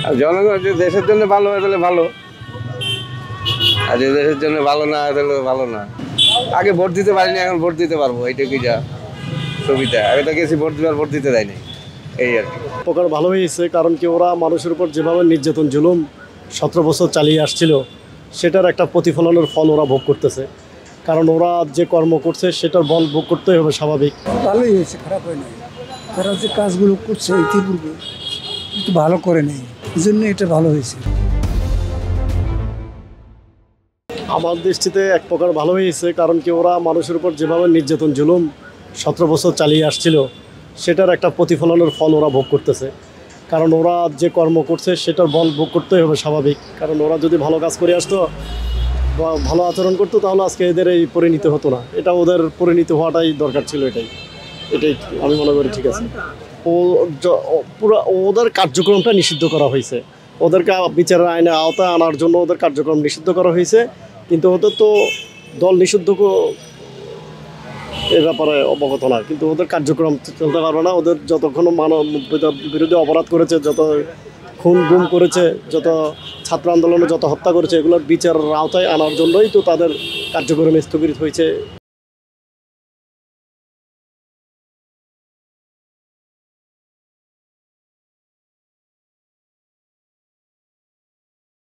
আর জনগণ যে দেশের জন্য ভালো হয় তাহলে ভালো, আর যে দেশের জন্য ভালো না হয় তাহলে ভালো না। আগে ভোট দিতে পারিনি, এখন ভোট দিতে পারবো, এইটুকুই যা সুবিধা। আগে তো গেছি ভোট দিবার, ভোট দিতে দেয়নি, এই আর কি। প্রকার ভালো হয়েছে, কারণ কি ওরা মানুষের উপর যেভাবে নির্যাতন জুলুম 17 বছর চালিয়ে আসছিল, সেটার একটা প্রতিফলনের ফল ওরা ভোগ করতেছে। কারণ ওরা যে কর্ম করছে সেটার বল ভোগ করতেই হবে, স্বাভাবিক। ভালোই হয়েছে, খারাপ হয় নাই। তারা যে কাজগুলো করছে ইতিপূর্বে একটু ভালো করে নেই, এই জন্য এটা ভালো হয়েছে। আমার দৃষ্টিতে এক প্রকার ভালো হয়েছে, কারণ কি ওরা মানুষের উপর যেভাবে নির্যাতন জুলুম 17 বছর চালিয়ে আসছিল, সেটার একটা প্রতিফলনের ফল ওরা ভোগ করতেছে। কারণ ওরা যে কর্ম করছে সেটার বল ভোগ করতেই হবে, স্বাভাবিক। কারণ ওরা যদি ভালো কাজ করে আসতো বা ভালো আচরণ করতো, তাহলে আজকে এদের এই পরিণতি হতো না। এটা ওদের পরিণতি হওয়াটাই দরকার ছিল, এটাই আমি মনে করি। ঠিক আছে, পুরো ওদের কার্যক্রমটা নিষিদ্ধ করা হয়েছে, ওদেরকে বিচারের আইনে আওতায় আনার জন্য ওদের কার্যক্রম নিষিদ্ধ করা হয়েছে। কিন্তু ওদের তো দল নিষিদ্ধ এর ব্যাপারে অবগত না, কিন্তু ওদের কার্যক্রম চলতে পারবে না। ওদের যতক্ষণ মানব বিরোধী অপরাধ করেছে, যত খুন গুম করেছে, যত ছাত্র আন্দোলনে যত হত্যা করেছে, এগুলোর বিচারের আওতায় আনার জন্যই তো তাদের কার্যক্রম স্থগিত হয়েছে।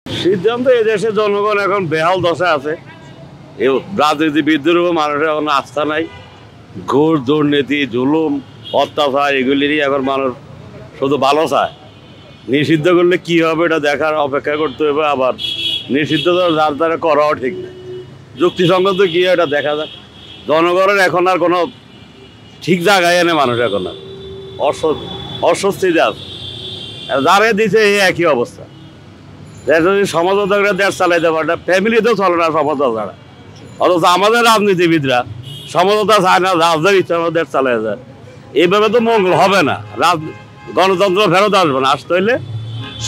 সিদ্ধান্ত এদেশের জনগণ এখন বেহাল দশা আছে। এই রাজনীতিবিদদের উপর মানুষের এখন আস্থা নাই। ঘুষ, দুর্নীতি, জুলুম, অত্যাচার এগুলিরই এখন মানুষ শুধু ভালো চায়। নিষিদ্ধ করলে কী হবে এটা দেখার অপেক্ষা করতে হবে। আবার নিষিদ্ধ যার দ্বারা করাও ঠিক না, যুক্তিসঙ্গত কী এটা দেখা যায়। জনগণের এখন আর কোনো ঠিক জায়গায় এনে মানুষ এখন আর অস্বস্তিতে আছে। যারে দিছে এই একই অবস্থা। যদি সমঝোতা করে দেশ চালাইতে পারে, ফ্যামিলিতেও চলে না সমঝোতা ছাড়া। অথচ আমাদের রাজনীতিবিদরা সমঝোতা চায় না, রাজধানীর ইচ্ছা মতো দেশ চালাই যায়। এইভাবে তো মঙ্গল হবে না, গণতন্ত্র ফেরত আসবে না। আসতে হইলে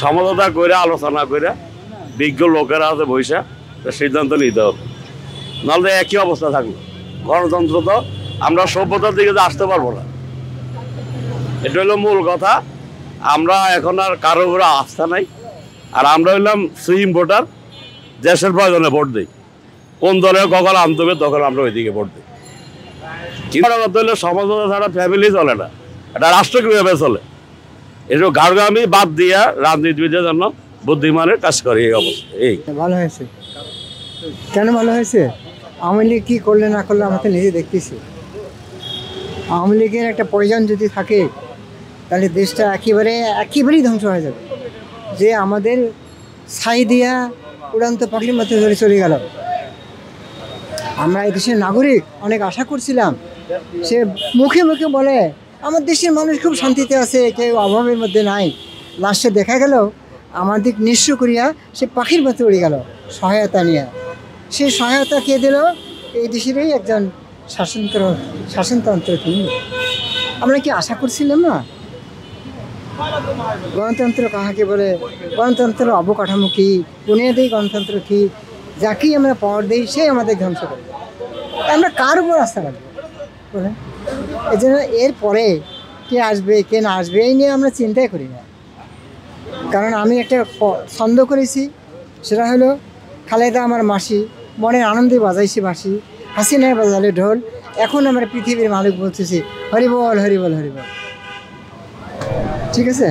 সমঝোতা করে, আলোচনা করে, বিজ্ঞ লোকেরা আছে বৈশা সিদ্ধান্ত নিতে হবে। নাহলে একই অবস্থা থাকলো। গণতন্ত্র তো আমরা সভ্যতার দিকে তো আসতে পারবো না, এটা হলো মূল কথা। আমরা এখন আর কারো উপরে আস্থা নাই। আর আমরা হইলাম সুইম ভোটার, দেশের প্রয়োজনে ভোট দিই। কোন দলে কখন আনতে হবে তখন আমরা ওইদিকে ভোট দিই। কিন্তু হইলে সমঝোতা ছাড়া ফ্যামিলি চলে না, এটা রাষ্ট্র কীভাবে চলে? এসব গাড়গামি বাদ দিয়া রাজনীতিবিদের জন্য বুদ্ধিমানের কাজ করে এই অবস্থা। এই ভালো হয়েছে। কেন ভালো হয়েছে? আওয়ামী লীগ কী করলে না করলে আমরা তো নিজে দেখতেছি। আওয়ামী লীগের একটা প্রয়োজন যদি থাকে তাহলে দেশটা একেবারেই ধ্বংস হয়ে যাবে। যে আমাদের ছাই দিয়া উড়ান্ত পাখির মতো ধরে চলে গেল। আমরা এই দেশের নাগরিক, অনেক আশা করছিলাম। সে মুখে মুখে বলে আমার দেশের মানুষ খুব শান্তিতে আছে, কেউ অভাবের মধ্যে নাই। লাস্টে দেখা গেল আমাদের নিঃস্ব করিয়া সে পাখির মতো উড়ে গেল সহায়তা নিয়ে। সে সহায়তা কে দিল? এই দেশেরই একজন শাসনতন্ত্র তিনি। আমরা কি আশা করছিলাম না? গণতন্ত্র কাহাকে বলে, গণতন্ত্রের অবকাঠামো কী, বুনিয়াদি গণতন্ত্র কী, যাকেই আমরা পাওয়ার দিই সে আমাদের ধ্বংস করে। আমরা কার উপর আস্থা রাখবো বলেন? এই জন্য এরপরে কে আসবে কে না আসবে এই নিয়ে আমরা চিন্তাই করি না। কারণ আমি একটা ছন্দ করেছি, সেটা হলো খালেদা আমার মাসি, মনের আনন্দে বাজাইছি বাঁশি, হাসিনায় বাজালে ঢোল, এখন আমরা পৃথিবীর মালিক বলতেছি হরিবল হরিবল হরিবল। ঠিক আছে।